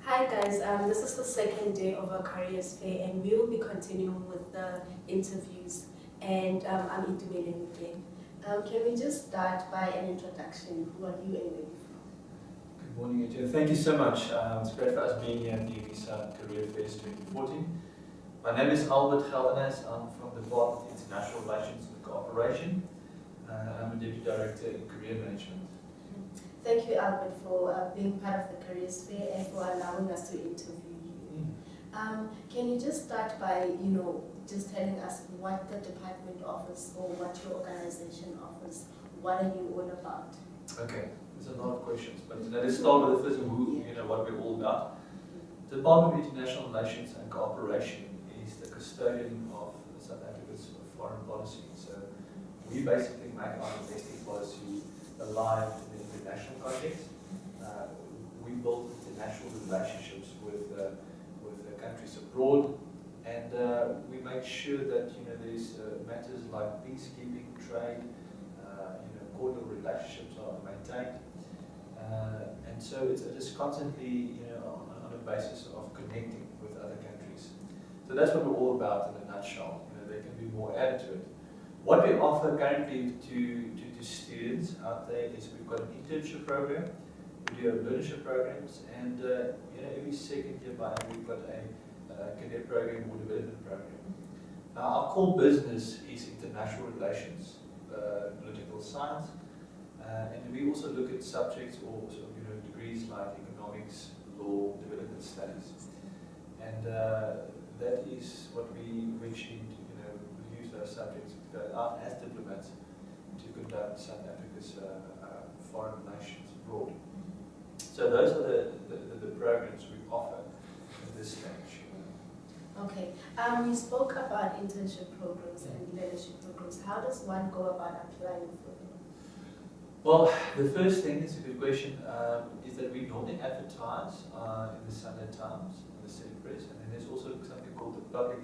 Hi guys, this is the second day of our careers fair and we will be continuing with the interviews and I'm Itumeleng again. Can we just start by an introduction? Who are you and where you from? Good morning, Etienne. Thank you so much. It's great for us being here at the Career Fairs 2014. My name is Albert Geldenes. I'm from the Department of International Relations and Cooperation. I'm a Deputy Director in Career Management. Thank you, Albert, for being part of the careers fair and for allowing us to interview you. Can you just start by, just telling us what the department offers or what your organization offers? What are you all about? Okay, there's a lot of questions, but let's start with the first one, what we're all about. The Department of International Relations and Cooperation is the custodian of South Africa's foreign policy. So we basically make our domestic policy alive in the international context. We build international relationships with countries abroad, and we make sure that there's matters like peacekeeping, trade, cordial relationships are maintained, and so it's constantly on a basis of connecting with other countries. So that's what we're all about in a nutshell. There can be more added to it. What we offer currently to students out there is we've got an internship program, we do learnership programs, and every second year by we've got a career program or development program. Now our core business is international relations, political science, and we also look at subjects or degrees like economics, law, development studies, and that is what we actually use those subjects to go out as diplomats to conduct South Africa's foreign relations abroad. So those are the programs we offer at this stage. Okay, you spoke about internship programs and leadership programs. How does one go about applying for them? Well, the first thing, is a good question, is that we normally advertise in the Sunday Times, in the City Press, and then there's also something called the Public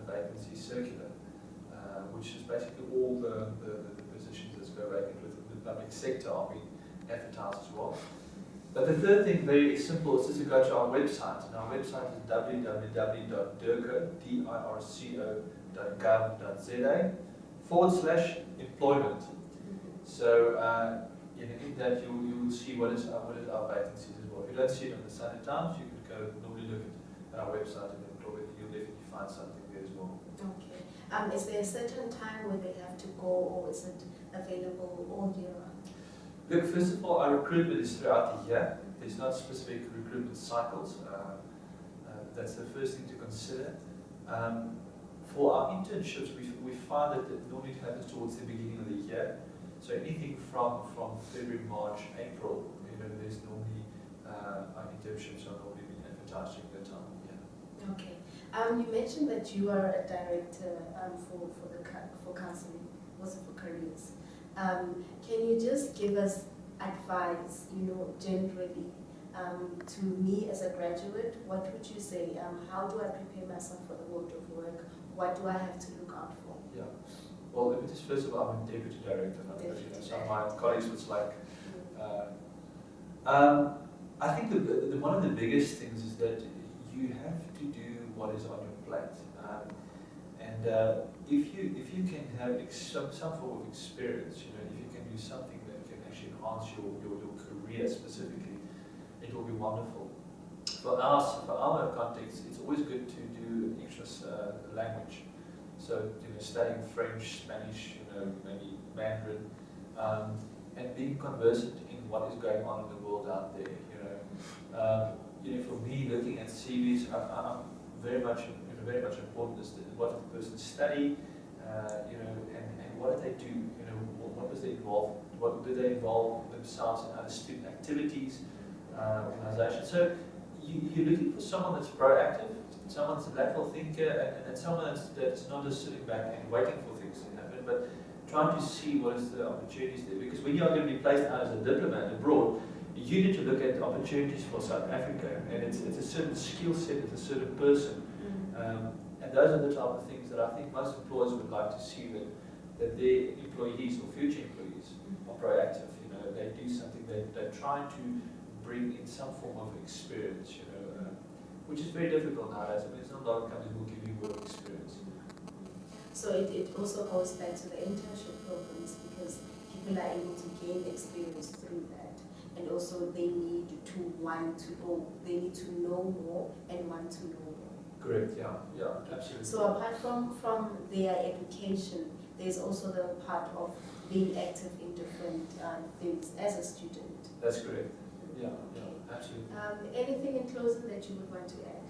Vacancy Circular, which is basically all the positions that go vacant within the public sector are being advertised as well. But the third thing, very simple, is just to go to our website. And our website is www.dirco.gov.za/employment. So in that you will see what is our vacancies as well. If you don't see it on the Sunday Times, you can go normally look at our website and you'll definitely find something there as well. Okay. Is there a certain time where they have to go, or is it available all year round? Look, first of all, our recruitment is throughout the year. There's not specific recruitment cycles. That's the first thing to consider. For our internships, we find that it normally happens towards the beginning of the year. So anything from February, March, April, there's normally our internships are normally being advertised during that time. Yeah. Okay. You mentioned that you are a director for counseling, also for careers. Can you just give us advice, generally, to me as a graduate? What would you say? How do I prepare myself for the world of work? What do I have to look out for? Yeah. Well, let me just first of all, I'm a deputy director. Some of my colleagues was like. I think one of the biggest things is that you have to do what is on your plate, and if you can have some form of experience, if you can do something that can actually enhance your career specifically, it will be wonderful. For our context, it's always good to do an extra language. So studying French, Spanish, maybe Mandarin, and being conversant in what is going on in the world out there. For me, looking at CVs, I'm very much important is what does the person study, and what do they do? What does they involve? What do they involve themselves in other student activities, organizations? So you're looking for someone that's proactive, someone that's a lateral thinker, and someone that's not just sitting back and waiting for things to happen, but trying to see what is the opportunities there. Because when you are going to be placed out as a diplomat abroad, you need to look at the opportunities for South Africa, and it's a certain skill set, it's a certain person. And those are the type of things that I think most employers would like to see, that their employees or future employees are proactive. They do something, they're trying to bring in some form of experience, which is very difficult nowadays. I mean, it's not a lot of companies will give you work experience. So it also goes back to the internship programs, because people are able to gain experience through that, and also they need to want to go, they need to know more and want to know more. Correct, yeah, absolutely. So apart from their education, there's also the part of being active in different things as a student. That's correct. Yeah, absolutely. Anything in closing that you would want to add?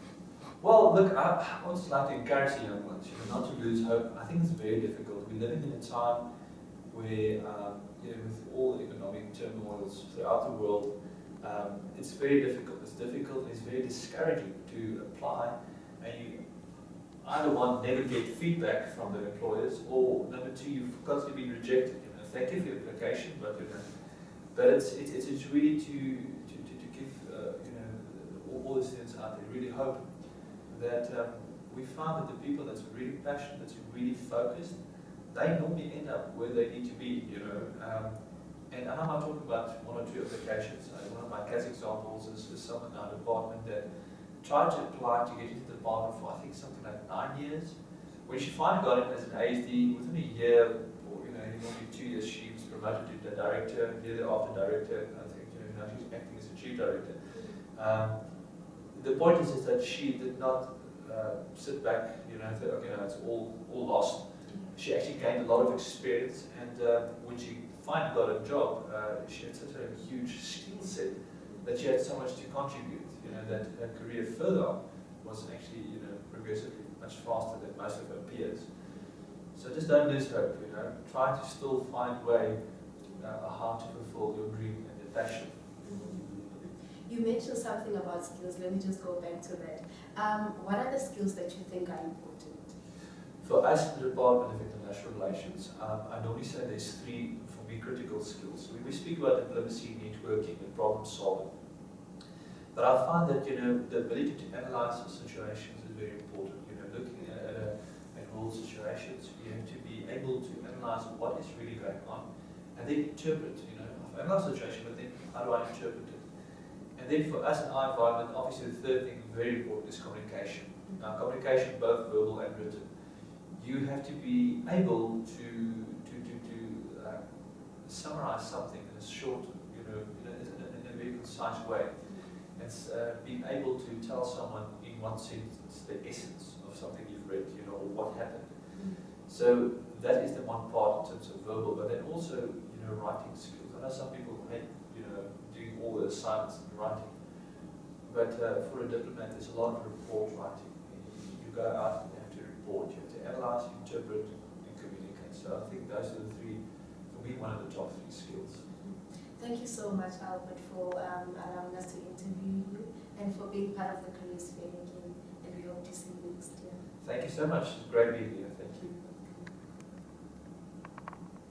Well, look, I would just like to encourage the young ones, not to lose hope. I think it's very difficult. We're living in a time where, with all the economic turmoils throughout the world, it's very difficult. It's difficult and it's very discouraging to apply, and you either one, never get feedback from the employers, or number two, you've constantly been rejected. Thank you for your application, but it's really to give all the students out there really hope that we found that the people that's really passionate, that's really focused, they normally end up where they need to be, and I'm not talking about one or two applications. One of my case examples is someone in our department that tried to apply to get into the department for I think something like 9 years. When she finally got it as an ASD, within a year, or only 2 years, she was promoted to the director, the year after director, I think now she's acting as a chief director. The point is that she did not sit back, and say, okay, no, it's all lost. She actually gained a lot of experience, and when she finally got a job, she had such a huge skill set that she had so much to contribute. That her career further on was actually, progressively much faster than most of her peers. So just don't lose hope. Try to still find a way how to fulfill your dream and your passion. You mentioned something about skills. Let me just go back to that. What are the skills that you think are important? For us in the Department of International Relations, I normally say there's 3, for me, critical skills. We speak about diplomacy, networking, and problem solving. But I find that the ability to analyze the situations is very important. Looking at world situations, you have to be able to analyze what is really going on, and then interpret. I've analyzed the situation, but then how do I interpret it? And then for us in our environment, obviously the third thing very important is communication. Now, communication, both verbal and written. You have to be able to summarize something in a short, in a very concise way. It's being able to tell someone in one sentence the essence of something you've read, or what happened. So that is the one part in terms of verbal, but then also, writing skills. I know some people hate, doing all the assignments and writing, but for a diplomat, there's a lot of report writing. You go out and you have to report, you have to analyze, interpret, and communicate. So I think those are the 3, for me, one of the top 3 skills. Thank you so much, Albert, for allowing us to interview you and for being part of the Careers Fair again. And we hope to see you next year. Thank you so much. It's great being here.